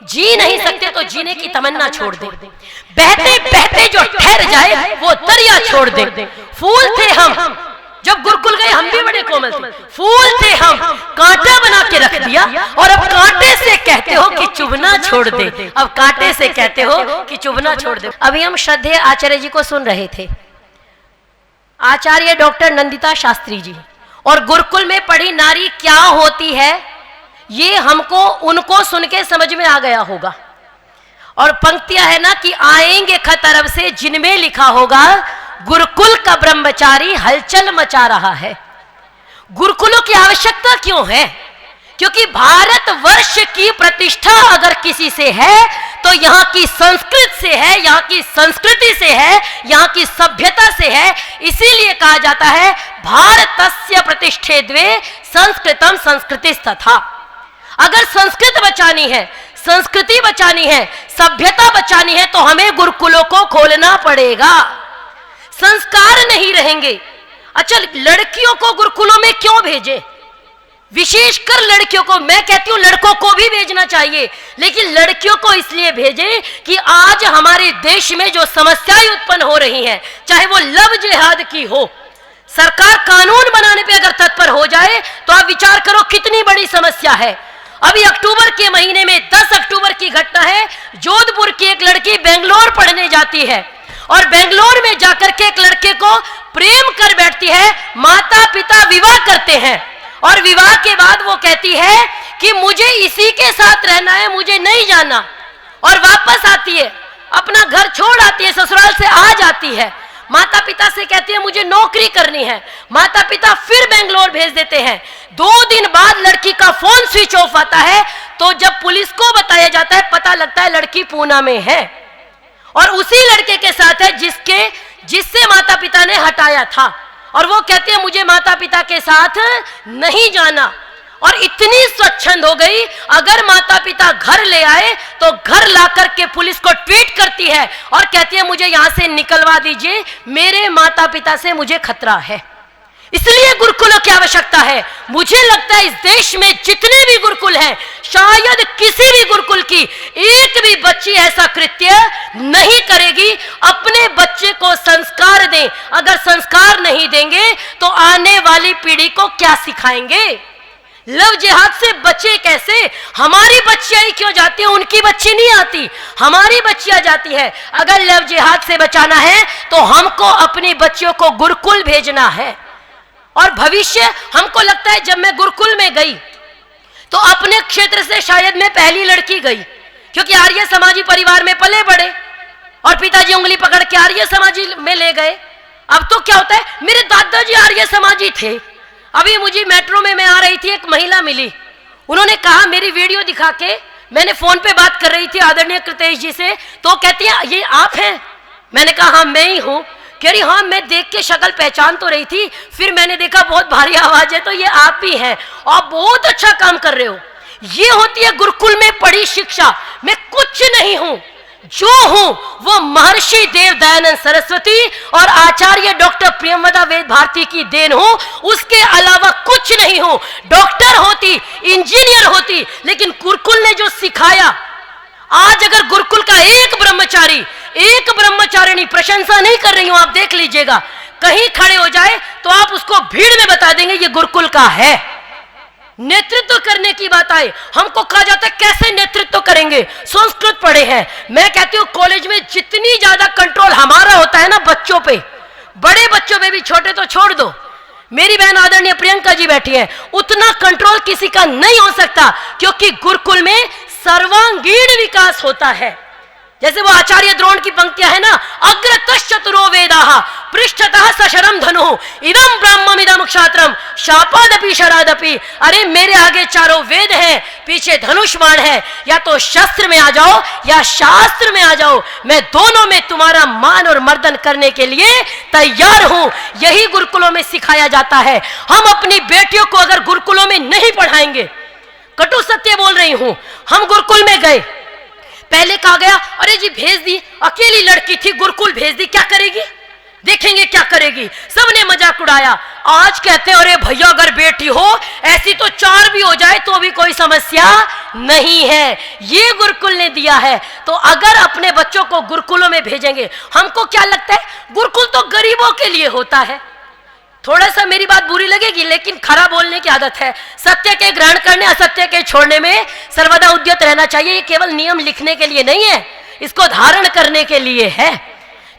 जी नहीं सकते तो जीने की तमन्ना छोड़ दे, बहते बहते जो ठहर जाए वो दरिया छोड़ दे। फूल थे हम, जब गुरुकुल गए हम भी बड़े कोमल थे, फूल थे हम, कांटा बना के रख दिया और अब कांटे से कहते हो कि चुभना छोड़ दे, अब कांटे से कहते हो कि चुभना छोड़ दे। अभी हम श्रद्धेय आचार्य जी को सुन रहे थे, आचार्य डॉक्टर नंदिता शास्त्री जी, और गुरुकुल में पढ़ी नारी क्या होती है ये हमको उनको सुन के समझ में आ गया होगा। और पंक्तियां है ना कि आएंगे खत अरब से जिनमें लिखा होगा गुरुकुल का ब्रह्मचारी हलचल मचा रहा है। गुरुकुलों की आवश्यकता क्यों है? क्योंकि भारतवर्ष की प्रतिष्ठा अगर किसी से है तो यहाँ की संस्कृत से है, यहाँ की संस्कृति से है, यहाँ की सभ्यता से है। इसीलिए कहा जाता है भारतस्य प्रतिष्ठे द्वे संस्कृतम संस्कृतिस्तथा। अगर संस्कृत बचानी है, संस्कृति बचानी है, सभ्यता बचानी है तो हमें गुरुकुलों को खोलना पड़ेगा। संस्कार नहीं रहेंगे। अच्छा, लड़कियों को गुरुकुलों में क्यों भेजे? विशेषकर लड़कियों को, मैं कहती हूं लड़कों को भी भेजना चाहिए, लेकिन लड़कियों को इसलिए भेजें कि आज हमारे देश में जो समस्याएं उत्पन्न हो रही हैं, चाहे वो लव जिहाद की हो, सरकार कानून बनाने पे अगर तत्पर हो जाए तो आप विचार करो कितनी बड़ी समस्या है। अभी अक्टूबर के महीने में 10 अक्टूबर की घटना है, जोधपुर की एक लड़की बेंगलोर पढ़ने जाती है और बेंगलोर में जाकर के एक लड़के को प्रेम कर बैठती है। माता पिता विवाह करते हैं और विवाह के बाद वो कहती है कि मुझे इसी के साथ रहना है, मुझे नहीं जाना, और वापस आती है, अपना घर छोड़ आती है, ससुराल से आ जाती है। माता पिता से कहती है मुझे नौकरी करनी है, माता पिता फिर बेंगलोर भेज देते हैं। 2 दिन बाद लड़की का फोन स्विच ऑफ आता है, तो जब पुलिस को बताया जाता है पता लगता है लड़की पूना में है और उसी लड़के के साथ है जिससे माता पिता ने हटाया था, और वो कहते हैं मुझे माता पिता के साथ नहीं जाना। और इतनी स्वच्छंद हो गई, अगर माता पिता घर ले आए तो घर ला करके पुलिस को ट्वीट करती है और कहती है मुझे यहां से निकलवा दीजिए, मेरे माता पिता से मुझे खतरा है। इसलिए गुरुकुलों की आवश्यकता है। मुझे लगता है इस देश में जितने भी गुरुकुल हैं, शायद किसी भी गुरुकुल की एक भी बच्ची ऐसा कृत्य नहीं करेगी। अपने बच्चे को संस्कार दें, अगर संस्कार नहीं देंगे तो आने वाली पीढ़ी को क्या सिखाएंगे? लव जिहाद से बचे कैसे? हमारी बच्चियां ही क्यों जाती है, उनकी बच्ची नहीं आती, हमारी बच्चियां जाती है। अगर लव जिहाद से बचाना है तो हमको अपनी बच्चियों को गुरुकुल भेजना है। और भविष्य, हमको लगता है जब मैं गुरुकुल में गई तो अपने क्षेत्र से शायद मैं पहली लड़की गई, क्योंकि आर्य समाजी परिवार में पले बड़े और पिताजी उंगली पकड़ के आर्य समाजी में ले गए। अब तो क्या होता है, मेरे दादाजी आर्य समाजी थे। अभी मुझे मेट्रो में मैं आ रही थी, एक महिला मिली, उन्होंने कहा, मेरी वीडियो दिखा के, मैंने फोन पे बात कर रही थी आदरणीय कृतेश जी से, तो कहती है ये आप हैं? मैंने कहा हाँ मैं ही हूँ। कह रही हाँ, मैं देख के शक्ल पहचान तो रही थी, फिर मैंने देखा बहुत भारी आवाज है, तो ये आप ही हैं, आप बहुत अच्छा काम कर रहे हो। ये होती है गुरुकुल में पढ़ी शिक्षा। मैं कुछ नहीं हूं, जो हूं वो महर्षि देव दयानंद सरस्वती और आचार्य डॉक्टर प्रियंवदा वेद भारती की देन हूं, उसके अलावा कुछ नहीं हूं। डॉक्टर होती, इंजीनियर होती, लेकिन गुरुकुल ने जो सिखाया, आज अगर गुरुकुल का एक ब्रह्मचारिणी, प्रशंसा नहीं कर रही हूं, आप देख लीजिएगा, कहीं खड़े हो जाए तो आप उसको भीड़ में बता देंगे ये गुरुकुल का है। नेतृत्व करने की बात आए, हमको कहा जाता है कैसे नेतृत्व करेंगे, संस्कृत पढ़े हैं। मैं कहती हूँ कॉलेज में जितनी ज्यादा कंट्रोल हमारा होता है ना बच्चों पे, बड़े बच्चों पे भी, छोटे तो छोड़ दो, मेरी बहन आदरणीय प्रियंका जी बैठी है, उतना कंट्रोल किसी का नहीं हो सकता, क्योंकि गुरुकुल में सर्वांगीण विकास होता है। जैसे वो आचार्य द्रोण की पंक्तियां है ना, अग्रतश्चतुरो वेदाः पृष्ठतः सशरम धनु इदम ब्रह्ममिदं क्षात्रम शापादपि शरादपि। अरे मेरे आगे चारों वेद हैं, पीछे धनुष बाण है, या तो शस्त्र में आ जाओ या शास्त्र में आ जाओ, मैं दोनों में तुम्हारा मान और मर्दन करने के लिए तैयार हूं। यही गुरुकुलों में सिखाया जाता है। हम अपनी बेटियों को अगर गुरुकुलों में नहीं पढ़ाएंगे, कटु सत्य बोल रही हूं, हम गुरुकुल में गए, पहले कहा गया अरे जी भेज दी, अकेली लड़की थी, गुरुकुल भेज दी, क्या करेगी, देखेंगे क्या करेगी, सबने मजाक उड़ाया। आज कहते हैं अरे भैया अगर बेटी हो ऐसी तो 4 भी हो जाए तो भी कोई समस्या नहीं है, ये गुरुकुल ने दिया है। तो अगर अपने बच्चों को गुरुकुलों में भेजेंगे, हमको क्या लगता है गुरुकुल तो गरीबों के लिए होता है। थोड़ा सा मेरी बात बुरी लगेगी लेकिन खरा बोलने की आदत है। सत्य के ग्रहण करने असत्य के छोड़ने में सर्वदा उद्यत रहना चाहिए। ये केवल नियम लिखने के लिए नहीं है, इसको धारण करने के लिए है।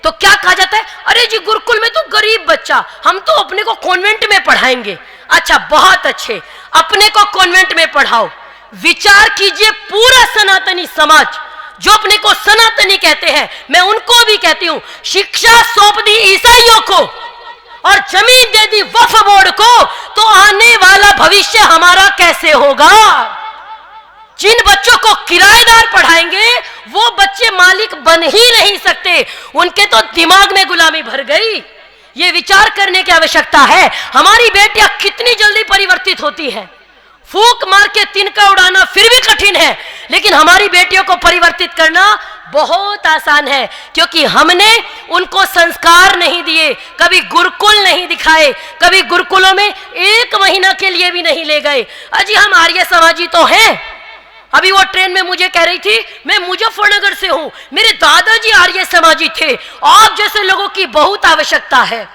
तो क्या कहा जाता है, अरे जी गुरुकुल में तो गरीब बच्चा, हम तो अपने को कॉन्वेंट में पढ़ाएंगे। अच्छा बहुत अच्छे, अपने को कॉन्वेंट में पढ़ाओ। विचार कीजिए पूरा सनातनी समाज जो अपने को सनातनी कहते हैं, मैं उनको भी कहती हूं, शिक्षा सौंप दी ईसाइयों को और जमीन दे दी वक्फ बोर्ड को, तो आने वाला भविष्य हमारा कैसे होगा। जिन बच्चों को किराएदार पढ़ाएंगे वो बच्चे मालिक बन ही नहीं सकते, उनके तो दिमाग में गुलामी भर गई। ये विचार करने की आवश्यकता है। हमारी बेटियां कितनी जल्दी परिवर्तित होती हैं, फूंक मार के तिनका उड़ाना फिर भी कठिन है, लेकिन हमारी बेटियों को परिवर्तित करना बहुत आसान है, क्योंकि हमने उनको संस्कार नहीं दिए, कभी गुरुकुल नहीं दिखाए, कभी गुरुकुलों में 1 महीना के लिए भी नहीं ले गए। अजी हम आर्य समाजी तो हैं। अभी वो ट्रेन में मुझे कह रही थी, मैं मुजफ्फरनगर से हूं, मेरे दादाजी आर्य समाजी थे, आप जैसे लोगों की बहुत आवश्यकता है।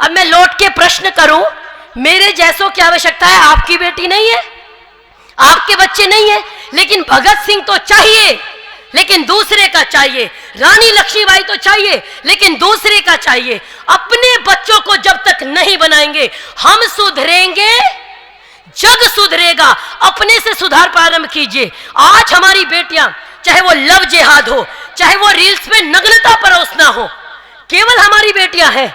अब मैं लौट के प्रश्न करूं, मेरे जैसों की आवश्यकता है, आपकी बेटी नहीं है, आपके बच्चे नहीं है, लेकिन भगत सिंह तो चाहिए लेकिन दूसरे का चाहिए, रानी लक्ष्मीबाई तो चाहिए लेकिन दूसरे का चाहिए। अपने बच्चों को जब तक नहीं बनाएंगे हम सुधरेंगे, जग सुधरेगा। अपने से सुधार प्रारंभ कीजिए। आज हमारी बेटियां, चाहे वो लव जिहाद हो, चाहे वो रील्स में नग्नता परोसना हो, केवल हमारी बेटियां हैं।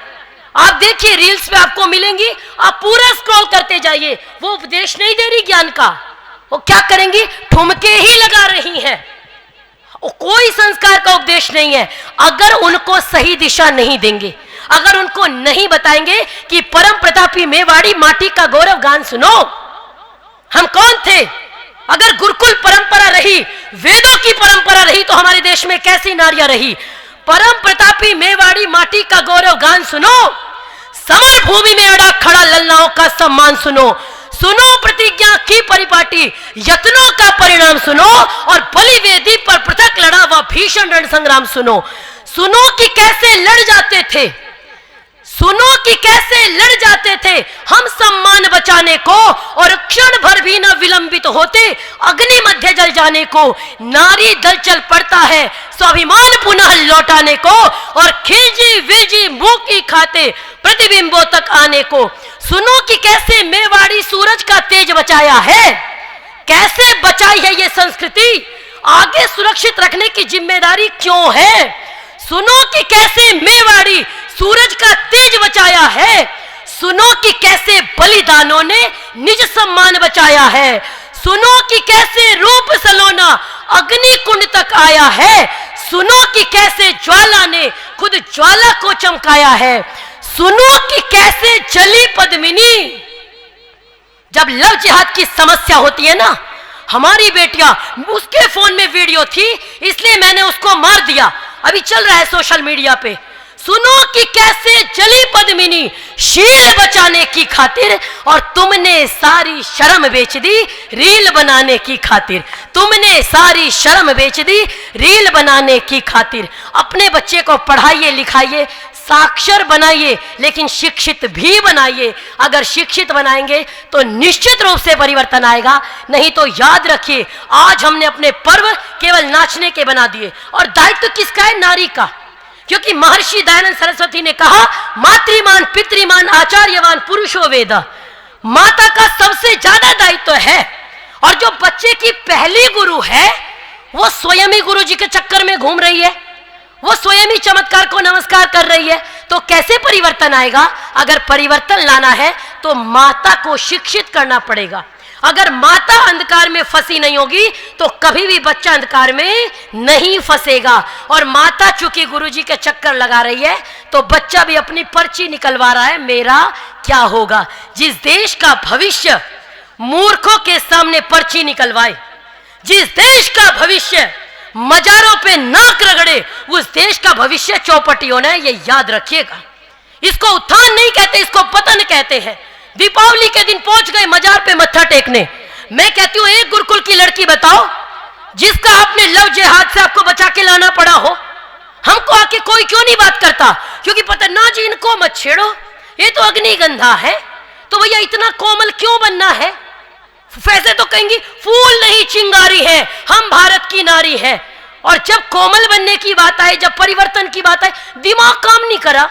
आप देखिए रील्स पे आपको मिलेंगी, आप पूरा स्क्रॉल करते जाइए, वो उपदेश नहीं दे रही ज्ञान का, वो क्या करेंगी, ठुमके ही लगा रही हैं, कोई संस्कार का उपदेश नहीं है। अगर उनको सही दिशा नहीं देंगे, अगर उनको नहीं बताएंगे कि परम प्रतापी मेवाड़ी माटी का गौरव गान सुनो, हम कौन थे। अगर गुरुकुल परंपरा रही, वेदों की परंपरा रही, तो हमारे देश में कैसी नारियां रही। परम प्रतापी मेवाड़ी माटी का गौरव गान सुनो, समर भूमि में अड़ा खड़ा ललनाओं का सम्मान सुनो, सुनो प्रतिज्ञा की परिपाटी, यत्नों का परिणाम सुनो, और बलि वेदी पर पृथक लड़ा वह भीषण रण संग्राम सुनो। सुनो कि कैसे लड़ जाते थे, सुनो कि कैसे लड़ जाते थे हम सम्मान बचाने को, और क्षण भर भी न विलंबित होते अग्नि मध्य जल जाने को। नारी दल चल पड़ता है स्वाभिमान पुनः लौटाने को, और खिलजी विलजी मुंह की खाते प्रतिबिंबों तक आने को। सुनो कि कैसे मेवाड़ी सूरज का तेज बचाया है, कैसे बचाई है ये संस्कृति, आगे सुरक्षित रखने की जिम्मेदारी क्यों है। सुनो कि कैसे मेवाड़ी सूरज का तेज बचाया है, सुनो कि कैसे बलिदानों ने निज सम्मान बचाया है, सुनो कि कैसे रूप सलोना अग्नि कुंड तक आया है, सुनो कि कैसे ज्वाला ने खुद ज्वाला को चमकाया है, सुनो कि कैसे जली पद्मिनी। जब लव जिहाद की समस्या होती है ना, हमारी बेटियां, उसके फोन में वीडियो थी इसलिए मैंने उसको मार दिया, अभी चल रहा है सोशल मीडिया पे। सुनो कि कैसे जली पद्मिनी शील बचाने की खातिर, और तुमने सारी शर्म बेच दी रील बनाने की खातिर, तुमने सारी शर्म बेच दी रील बनाने की खातिर। अपने बच्चे को पढ़ाइए लिखाइए, साक्षर बनाइए, लेकिन शिक्षित भी बनाइए। अगर शिक्षित बनाएंगे तो निश्चित रूप से परिवर्तन आएगा, नहीं तो याद रखिए आज हमने अपने पर्व केवल नाचने के बना दिए। और दायित्व किसका है, नारी का, क्योंकि महर्षि दयानंद सरस्वती ने कहा मातृमान पितृमान आचार्यवान पुरुषो वेद, माता का सबसे ज्यादा दायित्व है। और जो बच्चे की पहली गुरु है वो स्वयं ही गुरु जी के चक्कर में घूम रही है, वो स्वयं ही चमत्कार को नमस्कार कर रही है, तो कैसे परिवर्तन आएगा। अगर परिवर्तन लाना है तो माता को शिक्षित करना पड़ेगा। अगर माता अंधकार में फंसी नहीं होगी तो कभी भी बच्चा अंधकार में नहीं फंसेगा। और माता चूंकि गुरुजी के चक्कर लगा रही है तो बच्चा भी अपनी पर्ची निकलवा रहा है, मेरा क्या होगा। जिस देश का भविष्य मूर्खों के सामने पर्ची निकलवाए, जिस देश का भविष्य मजारों पे नाक रगड़े, उस देश का भविष्य चौपटियों ने, ये याद रखिएगा। इसको उत्थान नहीं कहते, इसको पतन कहते हैं। दीपावली के दिन पहुंच गए मजार पे मत्था टेकने। मैं कहती हूं एक गुरुकुल की लड़की बताओ जिसका आपने लव जिहाद से आपको बचा के लाना पड़ा हो। हमको आके कोई क्यों नहीं बात करता? क्योंकि पता ना जी इनको मत छेड़ो, ये तो अग्निगंधा है, तो भैया इतना कोमल क्यों बनना है? वैसे तो कहेंगी फूल नहीं चिंगारी है, हम भारत की नारी है। और जब कोमल बनने की बात आए, जब परिवर्तन की बात आए, दिमाग काम नहीं करा।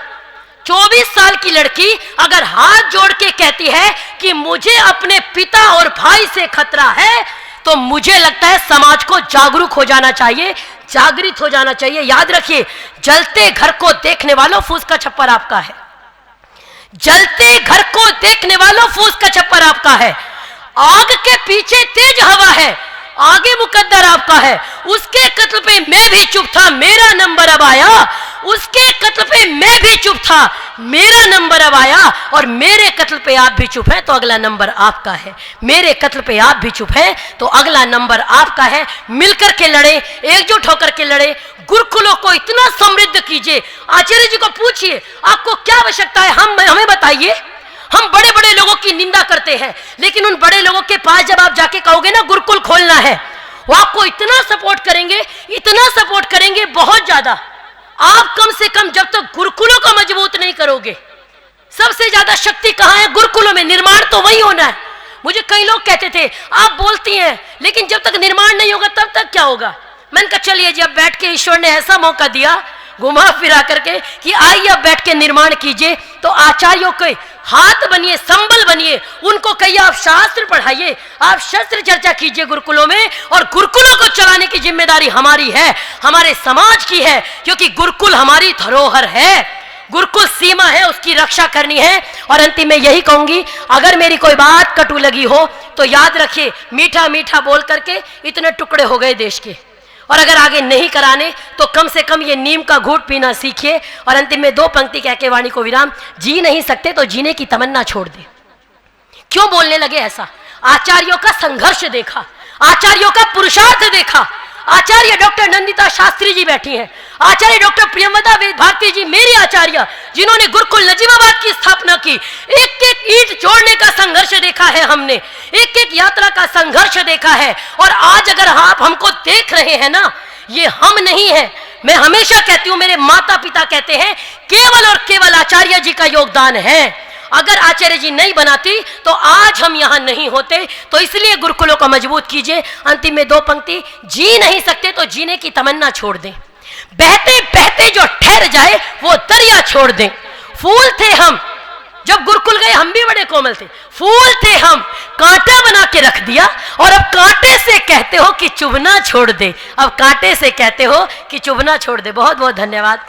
24 साल की लड़की अगर हाथ जोड़ के कहती है कि मुझे अपने पिता और भाई से खतरा है, तो मुझे लगता है समाज को जागरूक हो जाना चाहिए, जागृत हो जाना चाहिए। याद रखिए, जलते घर को देखने वालों फूस का छप्पर आपका है। जलते घर को देखने वालों फूस का छप्पर आपका है। आग के पीछे तेज हवा है, आगे मुकद्दर आपका है। उसके कत्ल पे मैं भी चुप था, मेरा नंबर अब आया। उसके कत्ल पे मैं भी चुप था, मेरा नंबर अब आया। और मेरे कत्ल पे आप भी चुप हैं तो अगला नंबर आपका है। मेरे कत्ल पे आप भी चुप हैं तो अगला नंबर आपका है। मिलकर के लड़े, एकजुट होकर के लड़े, गुरुकुलों को इतना समृद्ध कीजिए। आचार्य जी को पूछिए आपको क्या आवश्यकता है, हमें बताइए। हम बड़े बड़े लोगों की निंदा करते हैं, लेकिन उन बड़े लोगों के पास जब आप जाके कहोगे ना गुरुकुल खोलना है, वो आपको इतना सपोर्ट करेंगे, इतना सपोर्ट करेंगे, बहुत ज्यादा। आप कम से कम जब तक गुरुकुलों को मजबूत नहीं करोगे, सबसे ज्यादा शक्ति कहां है? गुरुकुलों में। निर्माण तो वही होना है। मुझे कई लोग कहते थे आप बोलती हैं लेकिन जब तक निर्माण नहीं होगा तब तक क्या होगा? मैंने कहा चलिए जी, अब बैठ के ईश्वर ने ऐसा मौका दिया घुमा फिरा करके कि आइए अब बैठ के निर्माण कीजिए। तो आचार्यों के हाथ बनिए, संबल बनिए, उनको कहिए आप शास्त्र पढ़ाइए, आप शस्त्र चर्चा कीजिए गुरुकुलों में। और गुरुकुलों को चलाने की जिम्मेदारी हमारी है, हमारे समाज की है, क्योंकि गुरुकुल हमारी धरोहर है, गुरुकुल सीमा है, उसकी रक्षा करनी है। और अंतिम में यही कहूंगी, अगर मेरी कोई बात कटु लगी हो तो याद रखिए, मीठा मीठा बोल करके इतने टुकड़े हो गए देश के। और अगर आगे नहीं कराने तो कम से कम ये नीम का घूंट पीना सीखिए। और अंतिम में 2 पंक्ति कह के वाणी को विराम। जी नहीं सकते तो जीने की तमन्ना छोड़ दे। क्यों बोलने लगे ऐसा? आचार्यों का संघर्ष देखा, आचार्यों का पुरुषार्थ देखा। आचार्य डॉक्टर नंदिता शास्त्री जी बैठी हैं, आचार्य डॉक्टर प्रियंवदा भारती जी मेरी आचार्य, जिन्होंने गुरुकुल नजीमाबाद की स्थापना की। एक एक ईंट जोड़ने का संघर्ष देखा है हमने, एक एक यात्रा का संघर्ष देखा है। और आज अगर आप हमको देख रहे हैं ना, ये हम नहीं है। मैं हमेशा कहती हूं, मेरे माता पिता कहते हैं, केवल और केवल आचार्य जी का योगदान है। अगर आचार्य जी नहीं बनाती तो आज हम यहां नहीं होते। तो इसलिए गुरुकुलों को मजबूत कीजिए। अंतिम में 2 पंक्ति, जी नहीं सकते तो जीने की तमन्ना छोड़ दें। बहते बहते जो ठहर जाए वो दरिया छोड़ दें। फूल थे हम, जब गुरुकुल गए हम भी बड़े कोमल थे। फूल थे हम, कांटा बना के रख दिया। और अब कांटे से कहते हो कि चुभना छोड़ दे। अब कांटे से कहते हो कि चुभना छोड़ दे। बहुत बहुत धन्यवाद।